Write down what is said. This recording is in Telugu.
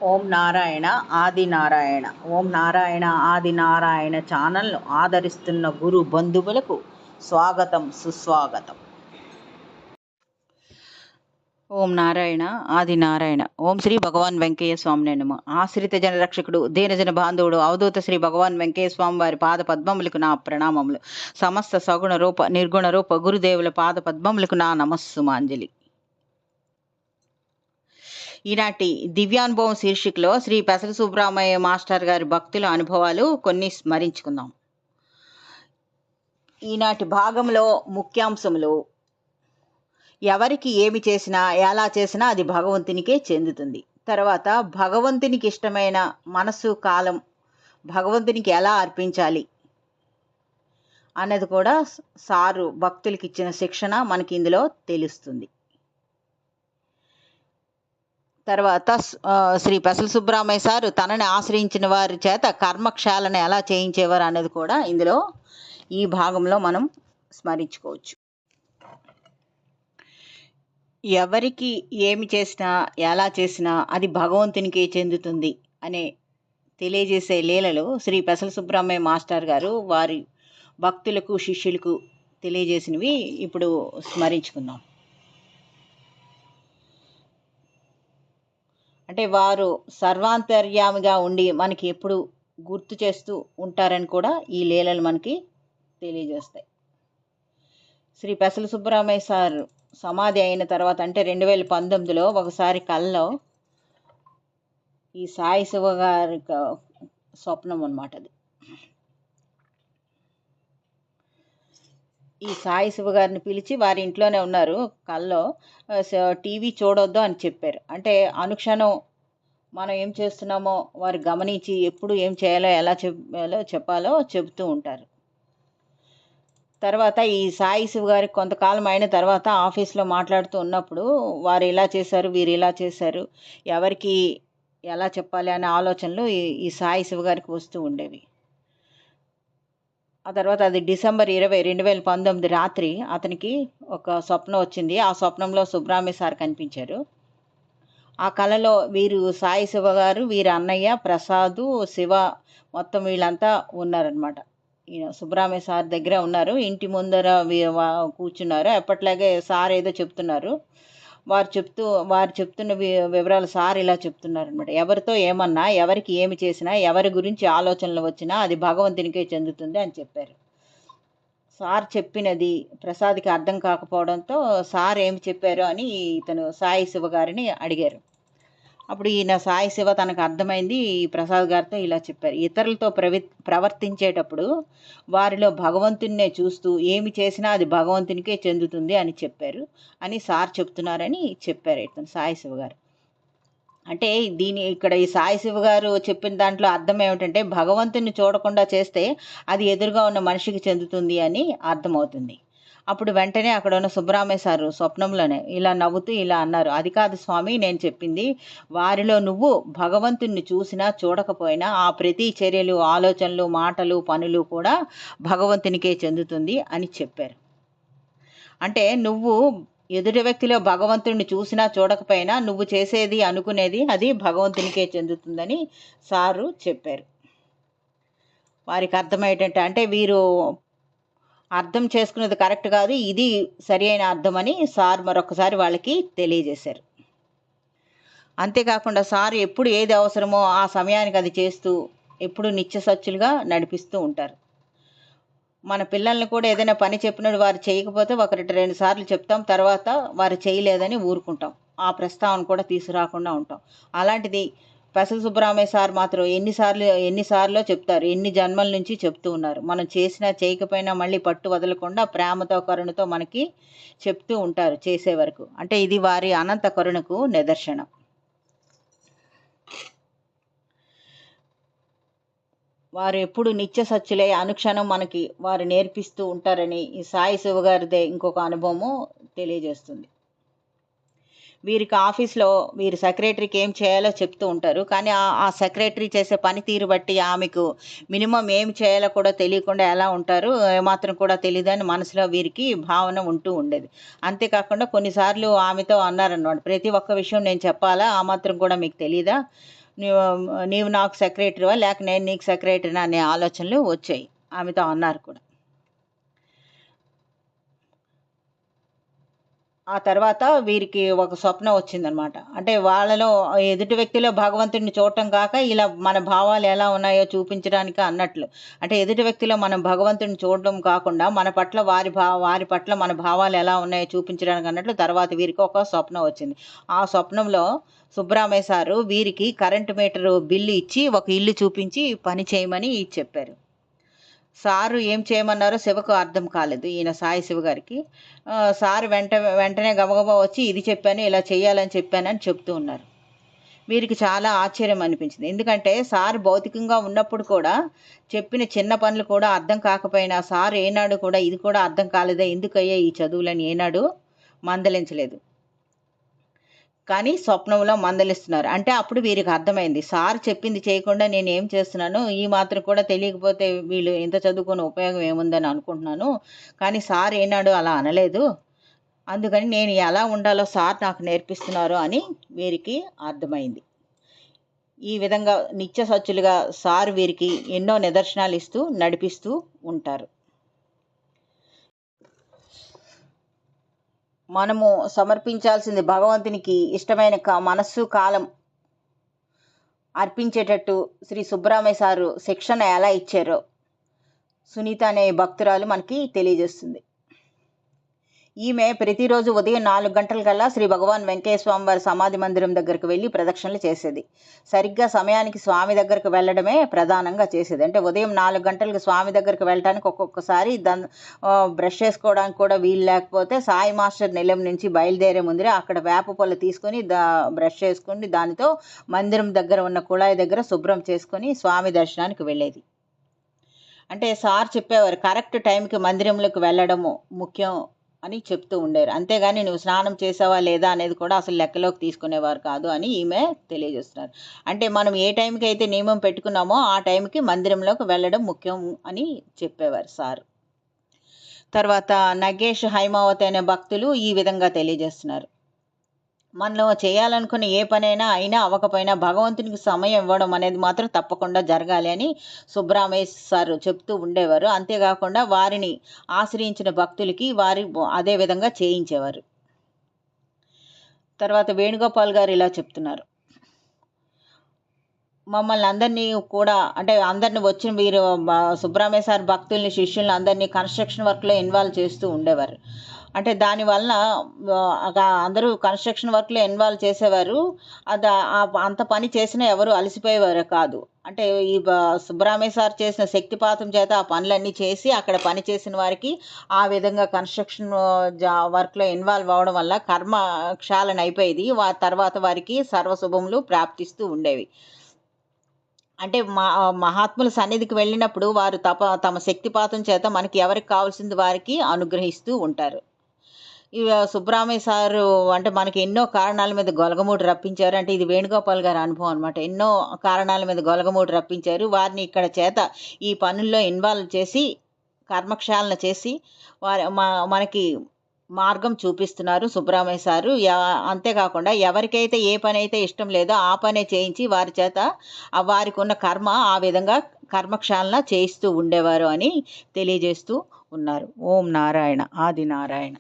ఓం నారాయణ ఆది నారాయణ. ఓం నారాయణ ఆది నారాయణ ఛానల్ను ఆదరిస్తున్న గురు బంధువులకు స్వాగతం, సుస్వాగతం. ఓం నారాయణ ఆది నారాయణ. ఓం శ్రీ భగవాన్ వెంకయ్య స్వామి నమ. ఆశ్రిత జన రక్షకుడు, దీనజన బాంధవుడు, అవధూత శ్రీ భగవాన్ వెంకయ్య స్వామి వారి పాద పద్మములకు నా ప్రణామములు. సమస్త సగుణ రూప నిర్గుణ రూప గురుదేవుల పాద పద్మములకు నా నమస్సుమాంజలి. ఈనాటి దివ్యానుభవం శీర్షికలో శ్రీ పెసల సుబ్రహ్మణ్య మాస్టర్ గారి భక్తుల అనుభవాలు కొన్ని స్మరించుకుందాం. ఈనాటి భాగంలో ముఖ్యాంశములు: ఎవరికి ఏమి చేసినా ఎలా చేసినా అది భగవంతునికే చెందుతుంది. తర్వాత భగవంతునికి ఇష్టమైన మనసు కాలం భగవంతునికి ఎలా అర్పించాలి అన్నది కూడా సారు భక్తులకి ఇచ్చిన శిక్షణ మనకి ఇందులో తెలుస్తుంది. తర్వాత శ్రీ పెసల సుబ్రహ్మణ్య సారు తనని ఆశ్రయించిన వారి చేత కర్మక్షాళన ఎలా చేయించేవారు అనేది కూడా ఇందులో ఈ భాగంలో మనం స్మరించుకోవచ్చు. ఎవరికి ఏమి చేసినా ఎలా చేసినా అది భగవంతునికే చెందుతుంది అనే తెలియజేసే లీలలు శ్రీ పెసల సుబ్రహ్మణ్య మాస్టర్ గారు వారి భక్తులకు శిష్యులకు తెలియజేసినవి ఇప్పుడు స్మరించుకుందాం. అంటే వారు సర్వాంతర్యామిగా ఉండి మనకి ఎప్పుడు గుర్తు చేస్తూ ఉంటారని కూడా ఈ లీలలు మనకి తెలియజేస్తాయి. శ్రీ పెసల సుబ్రహ్మణ్య సార్ సమాధి అయిన తర్వాత అంటే 2019లో ఒకసారి కల్లో ఈ సాయి శివ గారి స్వప్నం అన్నమాట. అది ఈ సాయి శివ గారిని పిలిచి వారి ఇంట్లోనే ఉన్నారు కల్లో, టీవీ చూడొద్దు అని చెప్పారు. అంటే అనుక్షణం మనం ఏం చేస్తున్నామో వారు గమనించి ఎప్పుడు ఏం చేయాలో ఎలా చెప్పాలో చెబుతూ ఉంటారు. తర్వాత ఈ సాయి శివ గారికి కొంతకాలం అయిన తర్వాత ఆఫీస్లో మాట్లాడుతూ ఉన్నప్పుడు వారు ఇలా చేశారు, వీరు ఇలా చేశారు, ఎవరికి ఎలా చెప్పాలి అనే ఆలోచనలు ఈ సాయి శివ గారికి వస్తూ ఉండేవి. ఆ తర్వాత అది డిసెంబర్ 20, 2019 రాత్రి అతనికి ఒక స్వప్నం వచ్చింది. ఆ స్వప్నంలో సుబ్రహ్మణ్య సార్ కనిపించారు. ఆ కళలో వీరు సాయి శివ గారు, వీరి అన్నయ్య ప్రసాదు, శివ మొత్తం వీళ్ళంతా ఉన్నారనమాట. ఈయన సుబ్రహ్మణ్య సార్ దగ్గర ఉన్నారు. ఇంటి ముందర కూర్చున్నారు. ఎప్పట్లాగే సార్ ఏదో చెప్తున్నారు. వారు చెప్తున్న వివరాలు సార్ ఇలా చెప్తున్నారు అనమాట. ఎవరితో ఏమన్నా, ఎవరికి ఏమి చేసినా, ఎవరి గురించి ఆలోచనలు వచ్చినా అది భగవంతునికే చెందుతుంది అని చెప్పారు. సార్ చెప్పినది ప్రసాద్కి అర్థం కాకపోవడంతో సార్ ఏమి చెప్పారు అని ఇతను సాయి శివ గారిని అడిగారు. అప్పుడు ఈయన సాయి శివ తనకు అర్థమైంది ప్రసాద్ గారితో ఇలా చెప్పారు: ఇతరులతో ప్రవర్తించేటప్పుడు వారిలో భగవంతున్నే చూస్తూ ఏమి చేసినా అది భగవంతునికే చెందుతుంది అని చెప్పారు అని సార్ చెప్తున్నారని చెప్పారు ఇతను సాయి శివ గారు. అంటే ఇక్కడ ఈ సాయి శివ గారు చెప్పిన దాంట్లో అర్థం ఏమిటంటే భగవంతుని చూడకుండా చేస్తే అది ఎదురుగా ఉన్న మనిషికి చెందుతుంది అని అర్థమవుతుంది. అప్పుడు వెంటనే అక్కడ ఉన్న సుబ్రహ్మణ్య సారు స్వప్నంలోనే ఇలా నవ్వుతూ ఇలా అన్నారు: అది కాదు స్వామి, నేను చెప్పింది వారిలో నువ్వు భగవంతుణ్ణి చూసినా చూడకపోయినా ఆ ప్రతి చర్యలు, ఆలోచనలు, మాటలు, పనులు కూడా భగవంతునికే చెందుతుంది అని చెప్పారు. అంటే నువ్వు ఎదుటి వ్యక్తిలో భగవంతుడిని చూసినా చూడకపోయినా నువ్వు చేసేది, అనుకునేది అది భగవంతునికే చెందుతుందని సారు చెప్పారు. వారికి అర్థమయ్యేటట్టు, అంటే వీరు అర్థం చేసుకునేది కరెక్ట్ కాదు, ఇది సరి అయిన అర్థం అని సార్ మరొకసారి వాళ్ళకి తెలియజేశారు. అంతేకాకుండా సార్ ఎప్పుడు ఏది అవసరమో ఆ సమయానికి అది చేస్తూ ఎప్పుడు నిత్య సత్యులుగా నడిపిస్తూ ఉంటారు. మన పిల్లల్ని కూడా ఏదైనా పని చెప్పినప్పుడు వారు చేయకపోతే 1-2 సార్లు చెప్తాం, తర్వాత వారు చేయలేదని ఊరుకుంటాం, ఆ ప్రస్తావన కూడా తీసుకురాకుండా ఉంటాం. అలాంటిది పెసల సుబ్రహ్మణ్య సార్ మాత్రం ఎన్నిసార్లు చెప్తారు, ఎన్ని జన్మల నుంచి చెప్తూ ఉన్నారు. మనం చేసినా చేయకపోయినా మళ్ళీ పట్టు వదలకుండా ప్రేమతో కరుణతో మనకి చెప్తూ ఉంటారు చేసే వరకు. అంటే ఇది వారి అనంత కరుణకు నిదర్శనం. వారు ఎప్పుడు నిత్య సత్యులే, అనుక్షణం మనకి వారు నేర్పిస్తూ ఉంటారని ఈ సాయి శివ గారిదే ఇంకొక అనుభవము తెలియజేస్తుంది. వీరికి ఆఫీస్లో వీరి సెక్రటరీకి ఏం చేయాలో చెప్తూ ఉంటారు. కానీ ఆ సెక్రటరీ చేసే పనితీరు బట్టి ఆమెకు మినిమం ఏం చేయాలో కూడా తెలియకుండా ఎలా ఉంటారు, ఏమాత్రం కూడా తెలియదని మనసులో వీరికి భావన ఉంటూ ఉండేది. అంతేకాకుండా కొన్నిసార్లు ఆమెతో అన్నారన్నమాట: ప్రతి ఒక్క విషయం నేను చెప్పాలా, ఆ మాత్రం కూడా మీకు తెలీదా, నీవు నీవు నాకు సెక్రటరీవా లేక నేను నీకు సెక్రటరీనా అనే ఆలోచనలు వచ్చాయి. ఆమెతో అన్నారు కూడా. ఆ తర్వాత వీరికి ఒక స్వప్నం వచ్చిందనమాట. అంటే వాళ్ళలో ఎదుటి వ్యక్తిలో భగవంతుడిని చూడటం కాక ఇలా మన భావాలు ఎలా ఉన్నాయో చూపించడానికి అన్నట్లు. అంటే ఎదుటి వ్యక్తిలో మనం భగవంతుడిని చూడడం కాకుండా మన పట్ల వారి పట్ల మన భావాలు ఎలా ఉన్నాయో చూపించడానికి అన్నట్లు తర్వాత వీరికి ఒక స్వప్నం వచ్చింది. ఆ స్వప్నంలో సుబ్బరామయ్య సారు వీరికి కరెంటు మీటరు బిల్లు ఇచ్చి ఒక ఇల్లు చూపించి పని చేయమని చెప్పారు. సారు ఏం చేయమన్నారో శివకు అర్థం కాలేదు. ఈయన సాయి శివ గారికి. సారు వెంటనే గబగబా వచ్చి ఇది చెప్పాను, ఇలా చేయాలని చెప్పానని చెప్తూ ఉన్నారు. వీరికి చాలా ఆశ్చర్యం అనిపించింది. ఎందుకంటే సారు భౌతికంగా ఉన్నప్పుడు కూడా చెప్పిన చిన్న పనులు కూడా అర్థం కాకపోయినా సారు ఏనాడు కూడా ఇది కూడా అర్థం కాలేదా, ఎందుకయ్యా ఈ చదువులని ఏనాడు మందలించలేదు. కానీ స్వప్నంలో మందలిస్తున్నారు. అంటే అప్పుడు వీరికి అర్థమైంది. సార్ చెప్పింది చేయకుండా నేను ఏం చేస్తున్నాను, ఈ మాత్రం కూడా తెలియకపోతే వీళ్ళు ఇంత చదువుకుని ఉపయోగం ఏముందని అనుకుంటున్నాను. కానీ సార్ ఏనాడు అలా అనలేదు. అందుకని నేను ఎలా ఉండాలో సార్ నాకు నేర్పిస్తున్నారు అని వీరికి అర్థమైంది. ఈ విధంగా నిత్య సత్యులుగా సార్ వీరికి ఎన్నో నిదర్శనాలు ఇస్తూ నడిపిస్తూ ఉంటారు. మనము సమర్పించాల్సింది భగవంతునికి ఇష్టమైన మనస్సు కాలం అర్పించేటట్టు శ్రీ సుబ్బరామయ్య సారు శిక్షణ ఎలా ఇచ్చారో సునీత అనే భక్తురాలు మనకి తెలియజేస్తుంది. ఈమె ప్రతిరోజు ఉదయం 4 గంటలకల్లా శ్రీ భగవాన్ వెంకయ్య స్వామి వారి సమాధి మందిరం దగ్గరకు వెళ్ళి ప్రదక్షిణలు చేసేది. సరిగ్గా సమయానికి స్వామి దగ్గరకు వెళ్ళడమే ప్రధానంగా చేసేది. అంటే ఉదయం 4 గంటలకు స్వామి దగ్గరకు వెళ్ళడానికి ఒక్కొక్కసారి బ్రష్ చేసుకోవడానికి కూడా వీలు లేకపోతే సాయి మాస్టర్ నిలయం నుంచి బయలుదేరే ముందరే అక్కడ వేప పొల తీసుకొని బ్రష్ చేసుకుని దానితో మందిరం దగ్గర ఉన్న కుళాయి దగ్గర శుభ్రం చేసుకొని స్వామి దర్శనానికి వెళ్ళేది. అంటే సార్ చెప్పేవారు కరెక్ట్ టైంకి మందిరంలోకి వెళ్ళడము ముఖ్యం అని చెప్తూ ఉండేవారు. అంతేగాని నువ్వు స్నానం చేసావా లేదా అనేది కూడా అసలు లెక్కలోకి తీసుకునేవారు కాదు అని ఈమె తెలియజేస్తున్నారు. అంటే మనం ఏ టైంకి అయితే నియమం పెట్టుకున్నామో ఆ టైంకి మందిరంలోకి వెళ్ళడం ముఖ్యం అని చెప్పేవారు సార్. తర్వాత నగేష్, హైమావతి అనే భక్తులు ఈ విధంగా తెలియజేస్తున్నారు. మనలో చేయాలనుకున్న ఏ పనైనా అయినా అవ్వకపోయినా భగవంతునికి సమయం ఇవ్వడం అనేది మాత్రం తప్పకుండా జరగాలి అని సుబ్బరామయ్య సారు చెప్తూ ఉండేవారు. అంతేకాకుండా వారిని ఆశ్రయించిన భక్తులకి వారి అదే విధంగా చేయించేవారు. తర్వాత వేణుగోపాల్ గారు ఇలా చెప్తున్నారు. మమ్మల్ని అందరినీ కూడా అంటే అందరిని వచ్చిన వీరు సుబ్బరామయ్య సార్ భక్తుల్ని, శిష్యుల్ని అందరినీ కన్స్ట్రక్షన్ వర్క్లో ఇన్వాల్వ్ చేస్తూ ఉండేవారు. అంటే దానివలన అందరూ కన్స్ట్రక్షన్ వర్క్లో ఇన్వాల్వ్ చేసేవారు. అంత పని చేసినా ఎవరు అలసిపోయేవారు కాదు. అంటే ఈ సుబ్బరామయ్య సార్ చేసిన శక్తిపాతం చేత ఆ పనులన్నీ చేసి అక్కడ పని చేసిన వారికి ఆ విధంగా కన్స్ట్రక్షన్ వర్క్లో ఇన్వాల్వ్ అవ్వడం వల్ల కర్మ క్షాళన అయిపోయేది. తర్వాత వారికి సర్వశుభములు ప్రాప్తిస్తూ ఉండేవి. అంటే మహాత్ముల సన్నిధికి వెళ్ళినప్పుడు వారు తమ శక్తిపాతం చేత మనకి ఎవరికి కావాల్సింది వారికి అనుగ్రహిస్తూ ఉంటారు. సుబ్బరామయ్య సారు అంటే మనకి ఎన్నో కారణాల మీద గొలగమూడి రప్పించారు. అంటే ఇది వేణుగోపాల్ గారి అనుభవం అనమాట. ఎన్నో కారణాల మీద గొలగమూడి రప్పించారు. వారిని ఇక్కడ చేత ఈ పనుల్లో ఇన్వాల్వ్ చేసి కర్మక్షాళన చేసి మనకి మార్గం చూపిస్తున్నారు సుబ్బరామయ్య సారు. అంతేకాకుండా ఎవరికైతే ఏ పని అయితే ఇష్టం లేదో ఆ పనే చేయించి వారి చేత వారికి ఉన్న కర్మ ఆ విధంగా కర్మక్షాళన చేయిస్తూ ఉండేవారు అని తెలియజేస్తూ ఉన్నారు. ఓం నారాయణ ఆది నారాయణ.